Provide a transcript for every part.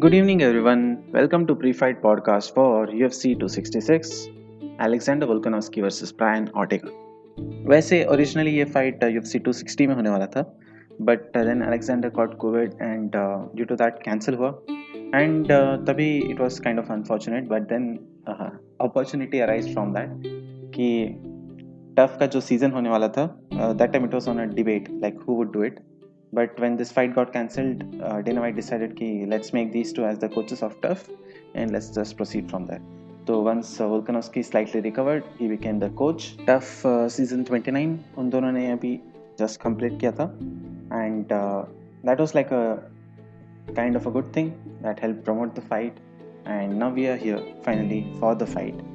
Good evening, everyone. Welcome to Pre-Fight Podcast for UFC 266, Alexander Volkanovski versus Brian Ortega. वैसे originally ये fight UFC 260 में होने वाला था, but then Alexander caught Covid and due to that cancel हुआ and तभी it was kind of unfortunate, but then opportunity arise from that कि TUF का जो सीजन होने वाला था, that time it was on a debate like who would do it. But when this fight got cancelled, Dana White decided कि let's make these two as the coaches of TUF and let's just proceed from there. So once Volkanovski slightly recovered, he became the coach. TUF season 29 उन दोनों ने अभी just complete किया था and that was like a kind of a good thing that helped promote the fight and now we are here finally for the fight.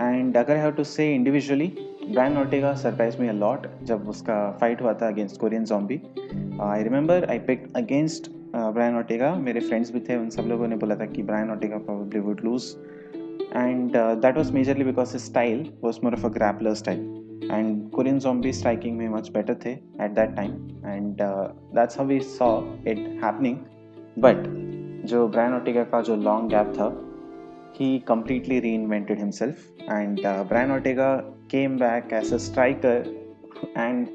And अगर I have to say individually, Brian Ortega surprise me a lot जब उसका fight हुआ था against Korean zombie. I remember I picked against Brian Ortega. मेरे friends भी थे, उन सब लोगों ने बोला था कि Brian Ortega probably would lose and that was majorly because his style was more of a grappler style and Korean zombie striking में मच बेटर थे at that time and that's how we saw it happening. But जो Brian Ortega का जो long gap था, he completely reinvented himself and Brian Ortega came back as a striker and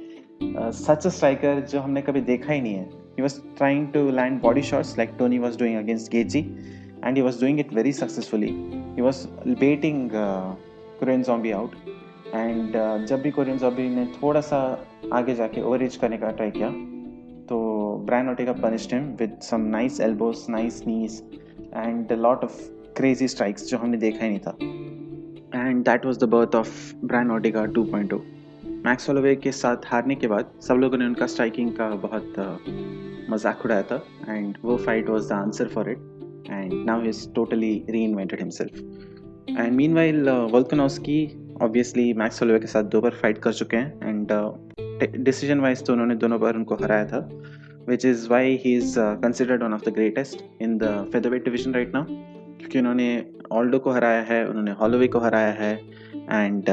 such a striker जो हमने कभी देखा ही नहीं है. He was trying to land body shots like Tony was doing against Gaethje and he was doing it very successfully. He was baiting Korean Zombie out and जब भी Korean Zombie ने थोड़ा सा आगे जाके ओवररीच करने का ट्राई किया तो Brian Ortega punished him with some nice elbows, nice knees and a lot of crazy strikes जो हमने देखा ही नहीं था. And that was the birth of Brian Ortega 2.0. Max Holloway के साथ हारने के बाद सब लोगों ने उनका स्ट्राइकिंग का बहुत मजाक उड़ाया था एंड वो fight was the answer for it and now he is totally reinvented himself. And meanwhile Volkanovski obviously Max Holloway के साथ 2 बार फाइट कर चुके हैं एंड डिसीजन वाइज तो उन्होंने दोनों बार उनको हराया था, which is why he is considered one of the greatest in the featherweight division right now, क्योंकि उन्होंने ऑल्डो को हराया है, उन्होंने हॉलोवे को हराया है एंड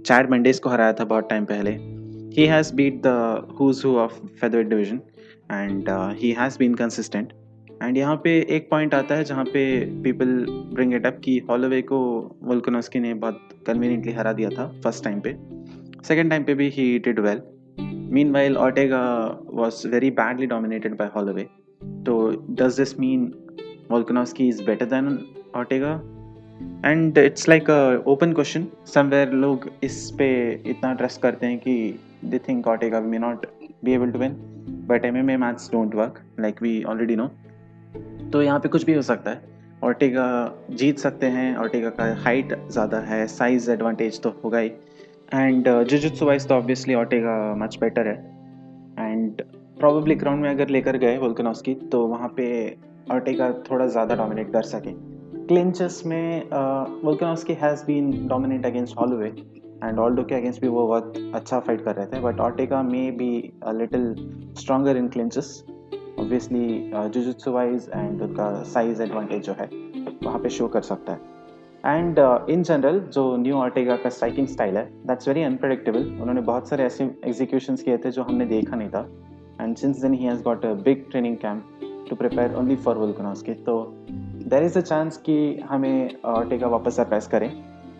चैड मेंडेस को हराया था बहुत टाइम पहले. He has beat the who's who of featherweight division and he has been consistent. And यहाँ पे एक पॉइंट आता है जहाँ पे पीपल ब्रिंग इट अप कि हॉलोवे को वोल्कानोव्स्की ने बहुत कन्वीनियंटली हरा दिया था फर्स्ट टाइम पे. सेकेंड टाइम पे भी he did well. Meanwhile Ortega was very badly dominated by Holloway. So does this mean Volkanovski is better than Ortega? And it's like a open question. Somewhere लोग इस पे इतना trust करते हैं कि they think Ortega may not be able to win, but MMA maths don't work like we already know. तो यहाँ पे कुछ भी हो सकता है. ऑर्टेगा जीत सकते हैं, ऑर्टेगा का हाइट ज़्यादा है, साइज एडवांटेज तो होगा ही एंड जुजुत्सु वाइज तो ऑब्वियसली ऑर्टेगा मच बेटर है एंड प्रॉबेबली ग्राउंड में अगर लेकर गए वोल्कानोव्स्की तो वहाँ पे ऑर्टेगा थोड़ा ज़्यादा डोमिनेट कर सके. क्लिंचेस में Volkanovski has been dominate against Holloway and Aldo के अगेंस्ट भी वो बहुत अच्छा फाइट कर रहे थे, but Ortega may be a little stronger in clinches obviously jujutsu wise and उनका साइज एडवांटेज जो है वहाँ पे शो कर सकता है. एंड इन जनरल जो न्यू ऑर्टेगा का स्ट्राइकिंग स्टाइल है दैट्स वेरी अनप्रेडिक्टेबल. उन्होंने बहुत सारे ऐसे एग्जीक्यूशंस किए थे जो हमने देखा नहीं था and since then he has got a big training camp to prepare only for Volkanovski. तो देयर इज़ अ चांस कि हमें ऑर्टेगा वापस सरप्राइज करें.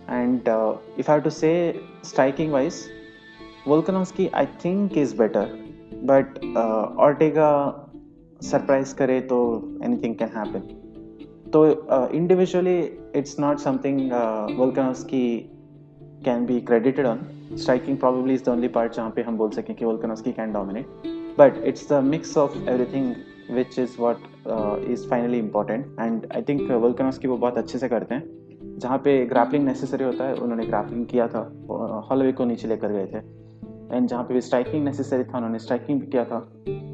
And if I have to say striking wise Volkanovski I think is better, but Ortega surprise करे तो anything can happen. तो individually it's not something Volkanovski can be credited on. Striking probably is the only part जहाँ पे हम बोल सकें कि Volkanovski can dominate, but it's the mix of everything which is what is finally important and I think Volkanovski वो बहुत अच्छे से करते हैं. जहाँ पे ग्रैपलिंग नेसेसरी होता है उन्होंने ग्रैपलिंग किया था, हॉलोवे को नीचे लेकर गए थे एंड जहाँ पे भी स्ट्राइकिंग नेसेसरी था उन्होंने स्ट्राइकिंग भी किया था.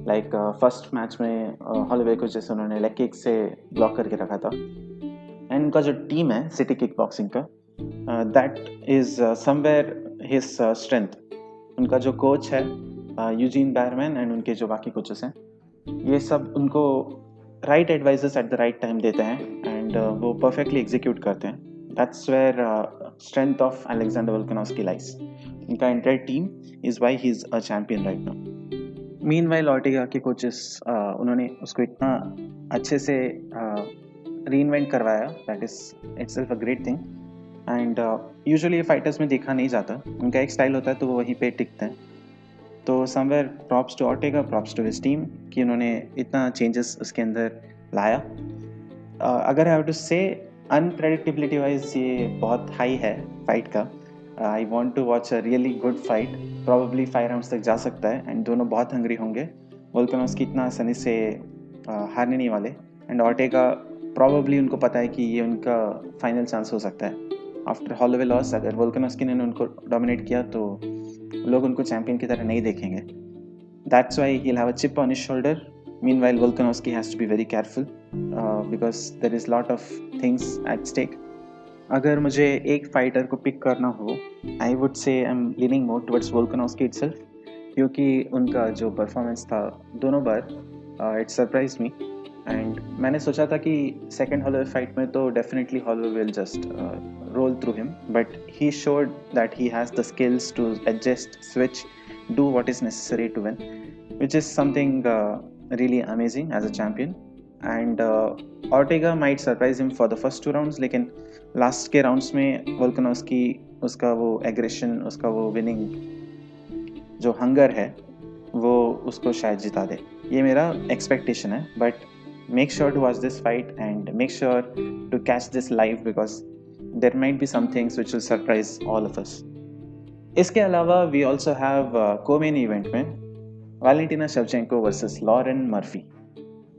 लाइक फर्स्ट मैच में हॉलोवे को जैसे उन्होंने लेग किक से ब्लॉक करके रखा था. एंड उनका जो टीम है सिटी किक बॉक्सिंग का, that is somewhere his strength. उनका जो कोच है यूजीन बैरमैन एंड उनके जो बाकी कोचेस हैं, ये सब उनको right advisers at the right time देते हैं एंड वो परफेक्टली एग्जीक्यूट करते हैं. That's where strength of Alexander Volkanovski lies. उनका entire team is why he is a champion right now. Meanwhile Ortega के कोचेस उन्होंने उसको इतना अच्छे से रीइन्वेंट करवाया, that is itself a great thing. And usually fighters में देखा नहीं जाता, उनका एक स्टाइल होता है तो वो वहीं पे टिकते हैं। तो somewhere props to Ortega, props to his team कि उन्होंने इतना चेंजेस उसके अंदर लाया। अगर I have to say unpredictability wise ये बहुत हाई है फाइट का। I want to watch a really good fight, probably 5 rounds तक जा सकता है एंड दोनों बहुत हंग्री होंगे। वोल्कानोव्स्की इतना आसानी से हारने नहीं वाले एंड ऑर्टेगा प्रॉबेबली उनको पता है कि ये उनका फाइनल चांस हो सकता है। आफ्टर हॉलोवे लॉस अगर वोल्कानोव्स्की ने उनको डोमिनेट किया तो लोग उनको चैंपियन की तरह नहीं देखेंगे। That's why he will have a chip on his shoulder. Meanwhile, Volkanovski has to be very careful because there is lot of things at stake. अगर मुझे एक फाइटर को पिक करना हो, I would say I am leaning more towards Volkanovski itself, क्योंकि उनका जो performance था दोनों बार इट सरप्राइज मी। एंड मैंने सोचा था कि सेकेंड हॉलोवे फाइट में तो definitely Holloway will just roll through him, but he showed that he has the skills to adjust, switch, do what is necessary to win, which is something really amazing as a champion. And Ortega might surprise him for the first 2 rounds, लेकिन last के rounds में Volkanovski उसका वो aggression, उसका वो winning जो hunger है वो उसको शायद जिता दे, ये मेरा एक्सपेक्टेशन है। But make sure to watch this fight and make sure to catch this live because there might be some things which will surprise all of us. इसके अलावा we also have co main event में Valentina Shevchenko versus Lauren Murphy.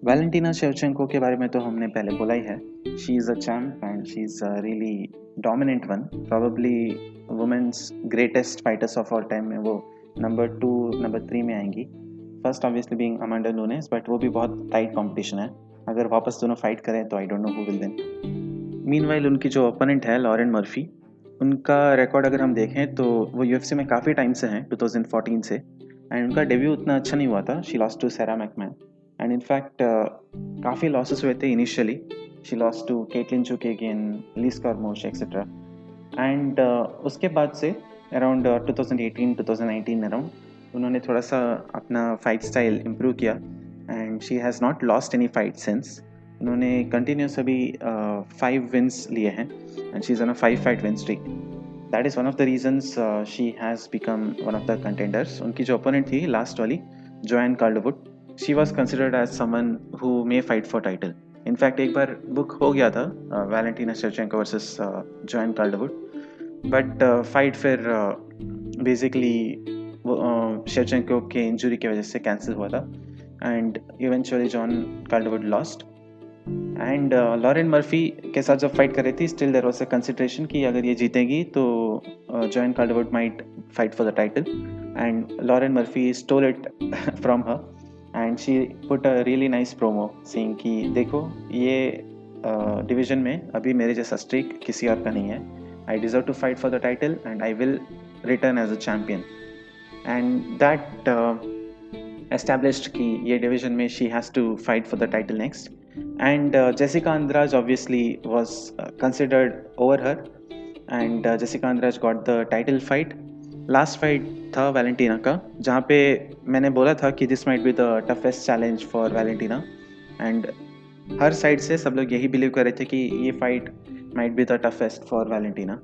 Valentina Shevchenko के बारे में तो हमने पहले बोला ही है, she is a champ and she is a really dominant one, probably women's greatest fighters of all time में वो नंबर 2, नंबर 3 में आएंगी। First obviously being Amanda Nunes, but वो भी बहुत टाइट कॉम्पिटिशन है, अगर वापस दोनों फाइट करें तो आई don't know who will win. Meanwhile उनकी जो ओपोनेंट है लॉरेन मर्फी, उनका रिकॉर्ड अगर हम देखें तो वो यूएफसी में काफ़ी टाइम से हैं, 2014 से, एंड उनका डेब्यू उतना अच्छा नहीं हुआ था। She lost to Sara McMann and in fact काफ़ी लॉसेस हुए थे initially. She lost to Katlyn Chookagian, Liz Carmouche etcetera. And उसके बाद से अराउंड 2018-2019 अराउंड उन्होंने थोड़ा सा अपना फाइट स्टाइल इम्प्रूव किया and she has not lost any fight since. उन्होंने कंटिन्यूस अभी 5 विन्स लिए हैं and she is on a 5 fight win streak. That is one of the reasons she has become one of the contenders. उनकी जो opponent थी last वाली, Joanne Calderwood, she was considered as someone who may fight for title. In fact एक बार book हो गया था Valentina Shevchenko versus Joanne Calderwood, but fight फिर बेसिकली शेवचेंको के इंजुरी की वजह से कैंसिल हुआ था and eventually John Calderwood lost. And Lauren Murphy के साथ जब फाइट कर रही थी, still there was a consideration कि अगर ये जीतेगी तो Joanne Calderwood might fight for the title and Lauren Murphy stole it from her and she put a really nice promo saying कि देखो ये डिवीजन में अभी मेरे जैसा स्ट्रीक किसी और का नहीं है, I deserve to fight for the title and I will return as a champion. And that established कि ये डिवीजन में she has to fight for the title next. And Jessica Andrade obviously was considered over her and Jessica Andrade got the title fight. Last fight था Valentina का, जहाँ पे मैंने बोला था कि this might be the toughest challenge for Valentina and her side से सब लोग यही बिलीव कर रहे थे कि ये fight might be the toughest for Valentina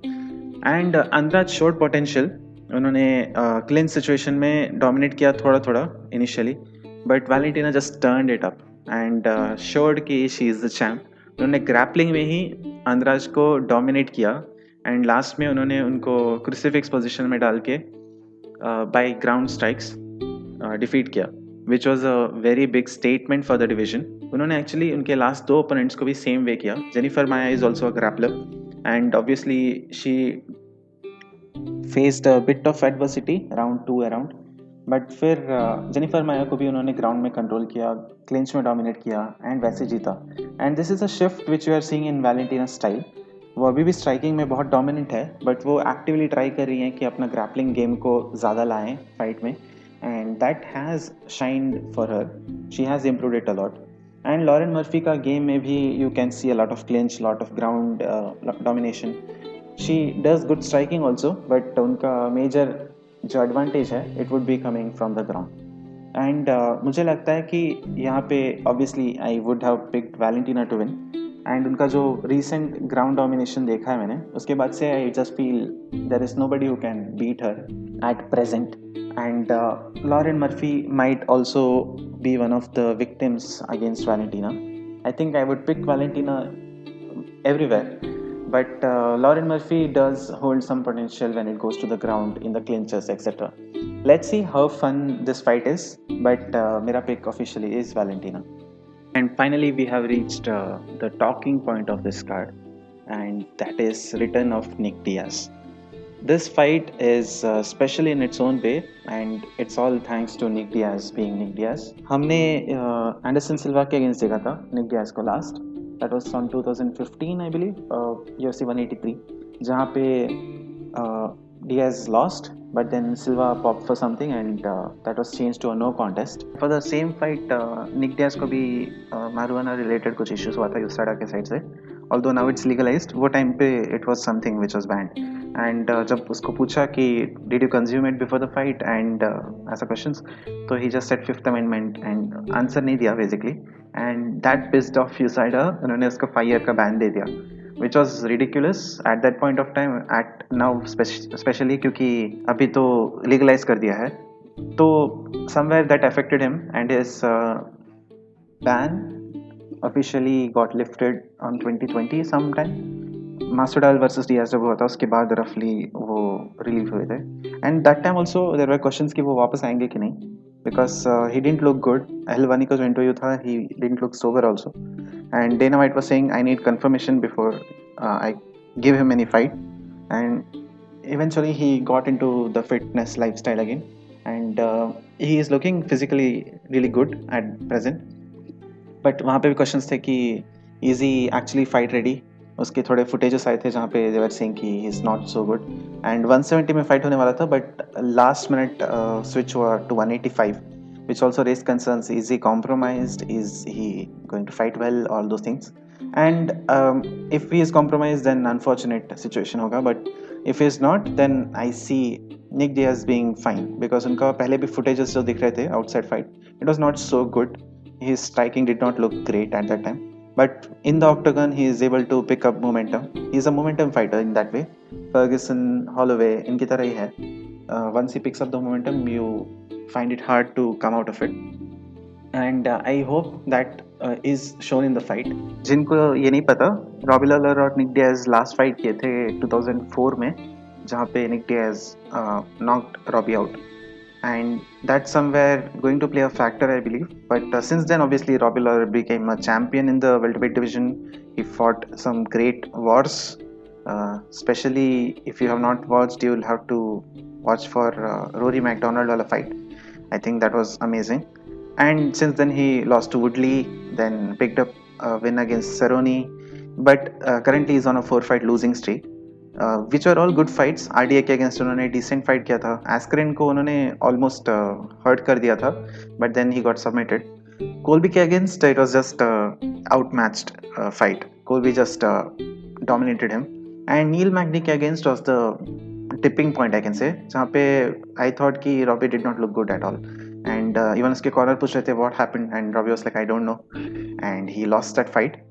and Andrade showed potential। उन्होंने क्लिंच सिचुएशन में डोमिनेट किया थोड़ा थोड़ा initially, but Valentina just turned it up and showed कि शी इज़ द चैम्प। उन्होंने ग्रैपलिंग में ही अंद्राज को डोमिनेट किया एंड लास्ट में उन्होंने उनको क्रूसिफिक्स पोजीशन में डाल के बाय ग्राउंड स्ट्राइक्स डिफीट किया, which was a very big statement for the division. उन्होंने एक्चुअली उनके लास्ट 2 ओपोनेंट्स को भी सेम वे किया। Jennifer Maya is also a grappler and obviously she faced a bit of adversity round 2 around, but फिर Jennifer माया को भी उन्होंने ground में कंट्रोल किया, क्लिंच में डोमिनेट किया एंड वैसे जीता। And this is a shift which you are seeing in Valentina style. वो अभी भी स्ट्राइकिंग में बहुत डोमिनेंट है, बट वो एक्टिवली ट्राई कर रही हैं कि अपना ग्रैपलिंग गेम को ज़्यादा लाएं फाइट में and that has shined for her. She has improved it a lot. And Lauren Murphy का गेम में भी you can see a lot of clinch, lot of ground domination. She does good striking also, but उनका major जो advantage है it would be coming from the ground. And मुझे लगता है कि यहाँ पे obviously I would have picked Valentina to win, and उनका जो रिसेंट ग्राउंड डोमिनेशन देखा है मैंने, उसके बाद से I just feel there is nobody who can beat her at present. And Lauren Murphy might also be one of the victims against Valentina. I think I would pick Valentina everywhere, but Lauren Murphy does hold some potential when it goes to the ground in the clinches, etc. Let's see how fun this fight is, but mera pick officially is Valentina. And finally, we have reached the talking point of this card, and that is return of Nick Diaz. This fight is special in its own way, and it's all thanks to Nick Diaz being Nick Diaz. हमने Anderson सिल्वा के against देखा था Nick Diaz को last. That was on 2015 I believe, UFC 183, जहाँ पे Diaz lost, but then Silva popped for something, and that was changed to a no contest. For the same fight, Nick Diaz को भी marijuana related कुछ issues हुआ था USADA के side से. Although now it's legalized, वो time पे it was something which was banned. And जब उसको पूछा कि did you consume it before the fight and ऐसा questions, तो he just said Fifth Amendment and answer नहीं दिया basically. And that pissed off USADA, उन्होंने उसको 5 year का ban दे दिया, which was ridiculous at that point of time, at now especially क्योंकि अभी तो legalize कर दिया है. तो somewhere that affected him, and his ban officially got lifted on 2020 sometime. Masvidal versus Diaz जब हुआ था उसके बाद roughly वो रिलीव हुए थे. And that time also there were questions कि वो वापस आएंगे कि नहीं, because he didn't look good. Helwani का जो इंटरव्यू था, he didn't look sober also. And Dana White was saying I need confirmation before I give him any fight. And eventually he got into the fitness lifestyle again, and he is looking physically really good at present. But वहाँ पे भी questions थे कि is he actually fight ready. उसके थोड़े footages आए थे जहाँ पे दे वर सेइंग कि ही is not so good. And 170 में फाइट होने वाला था, बट लास्ट मिनट स्विच हुआ to 185, which also raised concerns. Is he compromised? Is he going to fight well? All those things. And if he is compromised, then unfortunate situation होगा. But if he is not, then I see Nick Diaz being fine, because उनका पहले भी footages जो दिख रहे थे outside fight, it was not so good. His striking did not look great at that time, but in the octagon he is able to pick up momentum. He is a momentum fighter in that way. Ferguson, Holloway, इनकी तरह ही है. Once he picks up the momentum, you find it hard to come out of it. And I hope that is shown in the fight. जिनको ये नहीं पता, Robbie Lawler और Nick Diaz last fight किए थे 2004 में, जहाँ पे Nick Diaz knocked Robbie out. And that's somewhere going to play a factor, I believe. But since then, obviously, Robbie Lawler became a champion in the welterweight division. He fought some great wars. Especially if you have not watched, you will have to watch for Rory McDonald wala fight. I think that was amazing. And since then, he lost to Woodley, then picked up a win against Cerrone. But currently, he's on a 4-fight losing streak. Which are all good fights. RDA के against उन्होंने decent fight किया था. एस्क्रिन को उन्होंने almost hurt कर दिया था, but then he got submitted. Colby के against it was just outmatched fight. Colby just dominated him. And Neil Magny के against was the tipping point, I can say, जहाँ पे आई थॉट कि Robbie did not look good at all. And even उसके corner पूछ रहे थे what happened, and Robbie was like I don't know, and he lost that fight.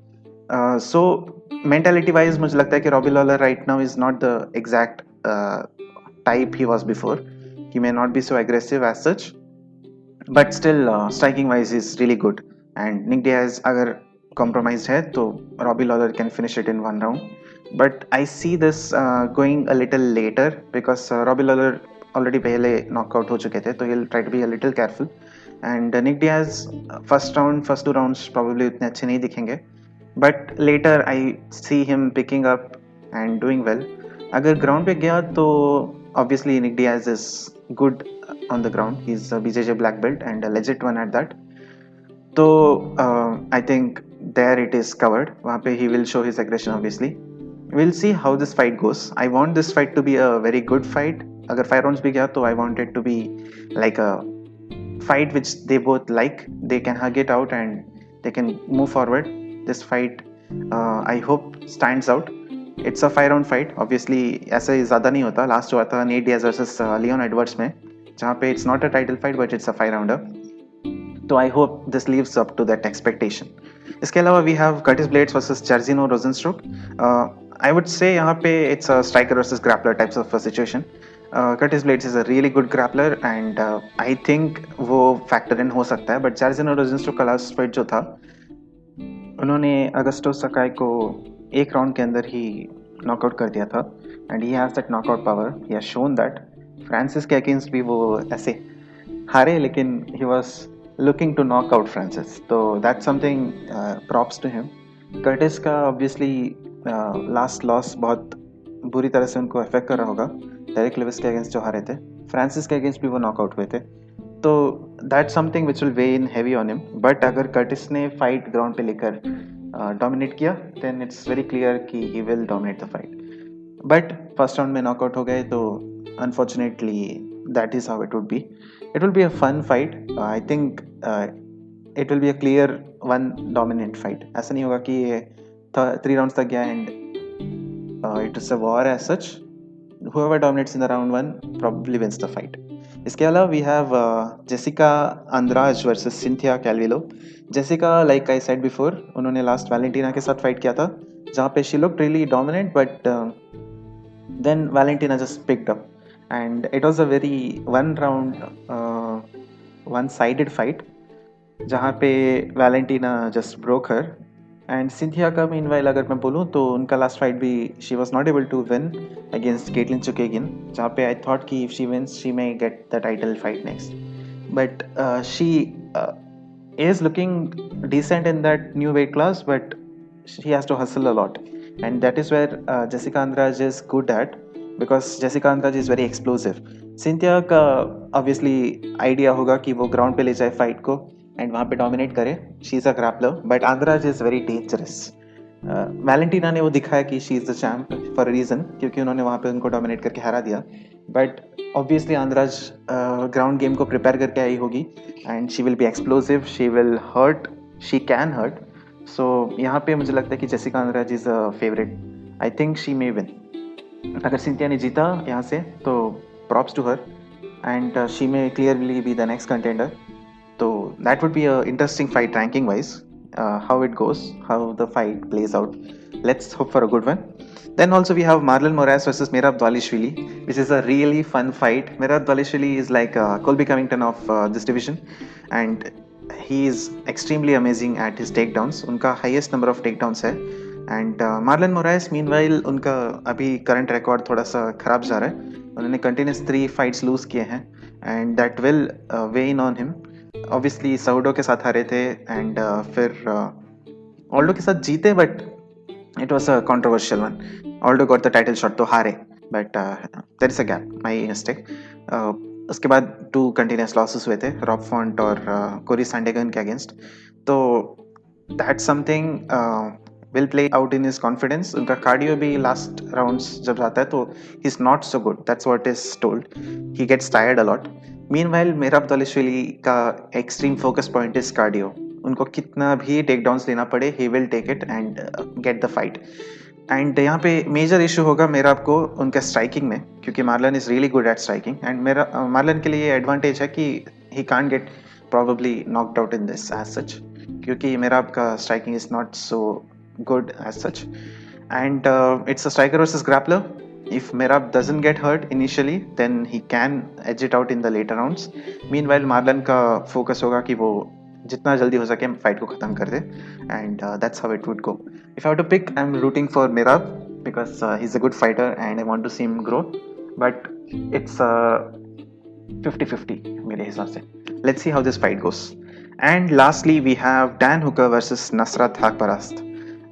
So mentality wise मुझे लगता है कि Robbie Lawler right now is not the exact type he was before. He may not be so aggressive as such, but still striking wise is really good. And Nick Diaz अगर compromised है तो Robbie Lawler can finish it in one round. But I see this going a little later, because Robbie Lawler already पहले knockout हो चुके थे, तो he'll try to be a little careful. And Nick Diaz first 2 rounds probably उतने अच्छे नहीं दिखेंगे, but later I see him picking up and doing well. अगर ground पे गया तो obviously Nick Diaz is good on the ground. He's a BJJ black belt and a legit one at that. So I think there it is covered. वहाँ पे he will show his aggression obviously. We'll see how this fight goes. I want this fight to be a very good fight. अगर 5 rounds भी गया तो I want it to be like a fight which they both like. They can hug it out and they can move forward. This fight I hope stands out. It's a 5 round fight. Obviously ऐसे ज़्यादा नहीं होता. Last हुआ था Nate Diaz versus Leon Edwards में, जहाँ पे it's not a title fight but it's a 5 rounder. So I hope this lives up to that expectation. इसके अलावा we have Curtis Blaydes versus Jairzinho Rozenstruik. I would say यहाँ पे it's a striker versus grappler types of situation. Curtis Blaydes is a really good grappler and I think वो factor in हो सकता है. But जर्जिनो रोजनस्ट्रोक का last fight जो था, उन्होंने अगस्टो सकाई को एक राउंड के अंदर ही नॉकआउट कर दिया था and he has that knockout power. He has shown that. Francis के अगेंस्ट भी वो ऐसे हारे, लेकिन he was looking to knock out Francis, तो that's something props to him. Curtis का ऑब्वियसली लास्ट लॉस बहुत बुरी तरह से उनको अफेक्ट कर रहा होगा. डेरिक लिविस के अगेंस्ट जो हारे थे, फ्रांसिस के अगेंस्ट भी वो नॉकआउट हुए थे, तो that's something which will way in heavy on him. But अगर कर्टिस ने फाइट ग्राउंड पे लेकर डोमिनेट किया, देन इट्स वेरी क्लियर कि he will dominate the fight. But first round में नॉकआउट हो गए, तो unfortunately that is how it would B. It will be a fun fight. I think it will be a clear one dominant fight. ऐसा नहीं होगा कि ये 3 rounds तक गया and it is a war as such. Whoever dominates in the round 1 probably wins the fight. इसके अलावा we have Jessica Andrade versus Cynthia Calvillo. Jessica, like I said before, उन्होंने last Valentina के साथ fight किया था, जहाँ पे she looked really dominant, but then Valentina just picked up. And it was a very one-sided fight, जहाँ पे Valentina just broke her. And Cynthia का मीनवाइल अगर मैं बोलूँ तो उनका लास्ट फाइट भी she was not able to win against Katlyn Chookagian, जहाँ पे आई थॉट कि if she wins she may get the title fight next. But she is looking decent in that new weight class, but she has to hustle a lot, and that is where Jessica Andrade is good at, because Jessica Andrade is very explosive. Cynthia का obviously idea होगा कि वो ground पे ले जाए fight को and वहाँ पे dominate करे. She is a grappler, but Andrade is very dangerous. Valentina ने वो दिखाया कि she is the champ for a reason, क्योंकि उन्होंने वहाँ पे उनको डोमिनेट करके हरा दिया. But obviously Andrade ground game को प्रिपेयर करके आई होगी and she will be explosive, she will hurt, she can hurt. So यहाँ पे मुझे लगता है कि Jessica Andrade is a favourite. I think she may win. अगर सिंथिया ने जीता यहाँ से तो props to her and she may clearly be the next contender. तो that would be a interesting fight ranking wise. How it goes, how the fight plays out. Let's hope for a good one. Then also we have Marlon Moraes versus Merab Dvalishvili, which is a really fun fight. Merab Dvalishvili is like Colby Covington of this division, and he is extremely amazing at his takedowns. उनका highest number of takedowns है. And Marlon Moraes meanwhile उनका अभी current record थोड़ा सा खराब जा रहा है. उन्होंने continuous 3 fights lose किए हैं, and that will weigh in on him. Obviously साउडो के साथ हारे थे एंड फिर ऑल्डो के साथ जीते, but it was a controversial one. Aldo got the title shot तो हारे, but there is a gap, my mistake. उसके बाद 2 कंटिन्यूस लॉसेस हुए थे, रॉब फॉन्ट और कोरी सैंडेगन के अगेंस्ट. तो that's something will play out in his confidence. उनका कार्डियो भी लास्ट राउंड्स जब जाता है तो he is not so good, that's what is told. He gets tired a lot. Meanwhile Merab Dvalishvili का extreme focus point is cardio. उनको कितना भी टेक डाउन्स लेना पड़े, he will take it and get the fight. And यहाँ पे major issue होगा मेराब को उनके स्ट्राइकिंग में, क्योंकि Marlon is really good at striking. And मेरा मार्लन के लिए एडवांटेज है कि he can't get probably knocked out in this as such, क्योंकि मेराब का striking is not so good as such. And it's a striker versus grappler. If Merab doesn't get hurt initially, then he can edge it out in the later rounds. Meanwhile Marlon का focus होगा कि वो जितना जल्दी हो सके fight को ख़त्म कर दे, and that's how it would go. If I have to pick, I'm rooting for Merab because he's a good fighter and I want to see him grow. But it's 50-50 मेरे हिसाब से. Let's see how this fight goes. And lastly, we have Dan Hooker versus Nasrat Haqparast.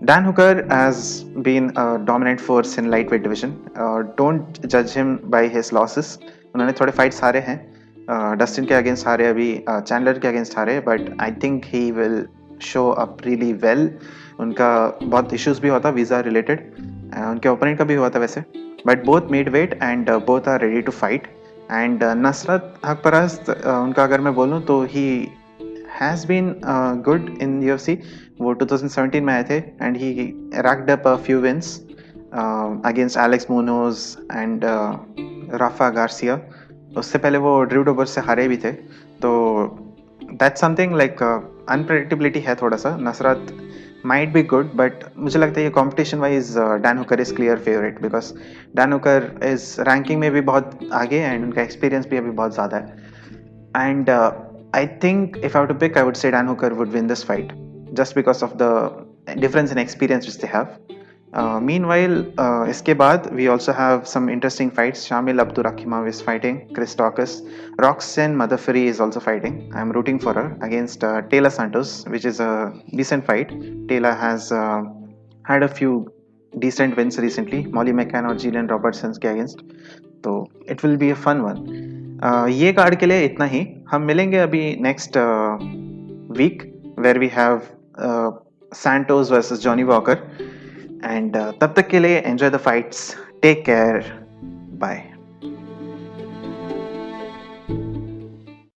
Dan Hooker has been a dominant force in lightweight division. Don't judge him by his losses. उन्होंने थोड़े fights हारे हैं, Dustin के against हारे, अभी Chandler के against हारे, but I think he will show up really well. उनका बहुत issues भी हुआ था वीज़ा related, उनके ओपोनेंट का भी हुआ था वैसे, but both made weight and both are ready to fight. And Nusrat हकपरस्त, उनका अगर मैं बोलूँ तो he has been good in UFC. वो 2017 में आए थे and he racked up a few wins against Alex Munoz and Rafa Garcia. उससे पहले वो ड्रू डोबर से हारे भी थे. तो that's something like अनप्रेडिक्टेबिलिटी है थोड़ा सा. Nusrat might be good, but मुझे लगता है ये competition wise Dan Hooker is clear favorite because Dan Hooker is ranking में भी बहुत आगे and उनका experience भी अभी बहुत ज़्यादा है. And I think if I were to pick, I would say Dan Hooker would win this fight just because of the difference in experience which they have. Meanwhile, इसके बाद we also have some interesting fights. Shamil Abdurakhimov is fighting Chris Daukaus. Roxanne Modafferi is also fighting. I'm rooting for her against Taylor Santos, which is a decent fight. Taylor has had a few decent wins recently. Molly McCann और Jillian Robertson के against. तो it will be a fun one. ये card के लिए इतना ही. हम मिलेंगे अभी next week where we have Santos versus Johnny Walker. And तब तक के लिए enjoy the fights. Take care. Bye.